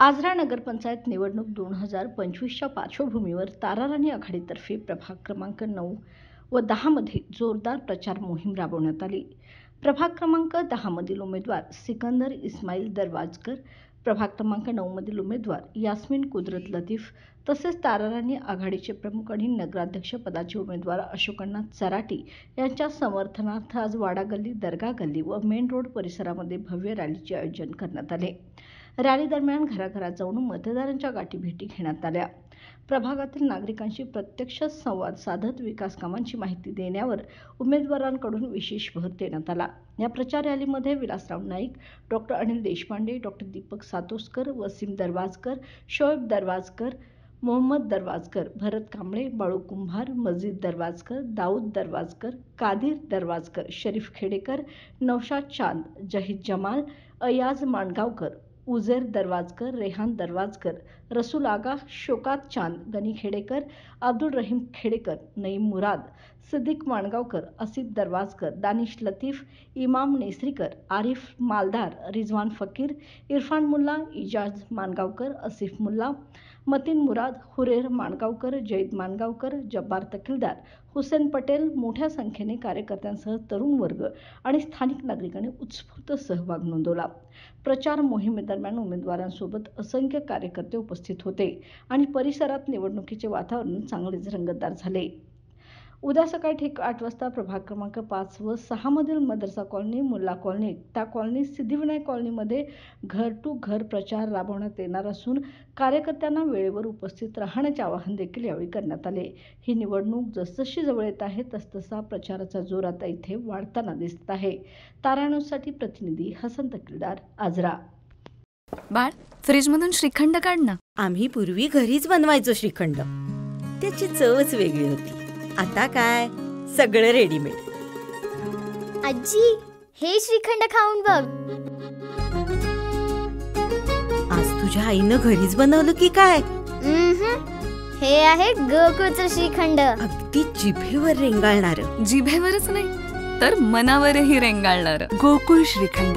आजरा नगरपंचायत निवडणूक 2025च्या पार्श्वभूमीवर ताराराणी आघाडीतर्फे प्रभाग क्रमांक 9 व 10 मध्ये जोरदार प्रचार मोहीम राबवण्यात आली। प्रभाग क्रमांक 10 मधील उमेदवार सिकंदर इस्माईल दरवाजकर, प्रभाग क्रमांक 9 मधील उमेदवार यास्मीन कुदरत लतीफ तसेच ताराराणी आघाडीचे प्रमुख आणि नगराध्यक्ष पदाचे उमेदवार अशोकअण्णा चराटी यांच्या समर्थनार्थ आज वाडा गल्ली, दर्गा गल्ली व मेन रोड परिसरामध्ये भव्य रॅलीचे आयोजन करण्यात आले। रॅली दरम्यान घराघरात जाऊन मतदारांच्या गाठीभेटी घेण्यात आल्या। प्रभागातील नागरिकांशी प्रत्यक्ष संवाद साधत विकास कामांची माहिती देण्यावर उमेदवारांकडून विशेष भर देण्यात आला। या प्रचार रॅलीमध्ये विलासराव नाईक, डॉक्टर अनिल देशपांडे, डॉक्टर दीपक सातोसकर, वसीम दरवाजकर, शोएब दरवाजकर, मोहम्मद दरवाजकर, भरत कांबळे, बाळू कुंभार, मजीद दरवाजकर, दाऊद दरवाजकर, कादिर दरवाजकर, शरीफ खेडेकर, नौशाद चांद, जहीद जमाल, अयाज माणगावकर, उजेर दरवाजकर, रेहान दरवाजकर, रसूल आगा, शोकात चांद, गनी खेडेकर, अब्दुल रहीम खेडेकर, नईम मुराद, सिद्दीक माणगावकर, आसिफ दरवाजकर, दानिश लतीफ, इमाम नेसरीकर, आरिफ मालदार, रिजवान फकीर, इरफान मुल्ला, इजाज माणगावकर, आसिफ मुल्ला, मतीन मुराद, हुरेर माणगावकर, जैद माणगावकर, जब्बार तकीलदार, हुसेन पटेल मोठ्या संख्येने कार्यकर्त्यांसह तरुण वर्ग आणि स्थानिक नागरिकांनी उत्स्फूर्त सहभाग नोंदवला। प्रचार मोहिमेदरम्यान उमेदवारांसोबत असंख्य कार्यकर्ते उपस्थित होते आणि परिसरात निवडणुकीचे वातावरण चांगलेच रंगतदार झाले। उद्या सकाळी ठीक 8 वाजता प्रभाग क्रमांक 5 व 6 मधील मदरसा कॉलनी, मुल्ला कॉलनी, एकता कॉलनी, सिद्धिविनायक कॉलनीमध्ये घर टू घर प्रचार राबवण्यात येणार असून कार्यकर्त्यांना वेळेवर उपस्थित राहण्याचे आवाहन देखील यावेळी करण्यात आले। ही निवडणूक जसजशी जवळ येत आहे तसतसा प्रचाराचा जोर आता इथे वाढताना दिसत आहे। ताराणूसाठी प्रतिनिधी हसन तकीलदार, आजरा। बाळ, फ्रीजमधून श्रीखंड काढ ना। आम्ही पूर्वी घरीच बनवायचो श्रीखंड, त्याची चवच वेगळी होती। आता काय सगळं रेडीमेड। आजी, हे श्रीखंड खाऊन बघ। आज तुझ्या आईनं घरीच बनवलं की काय? हे आहे गोकुळचं श्रीखंड, अगदी जिभेवर रेंगाळणार। जिभेवरच नाही तर मनावरही रेंगाळणार। गोकुळ श्रीखंड।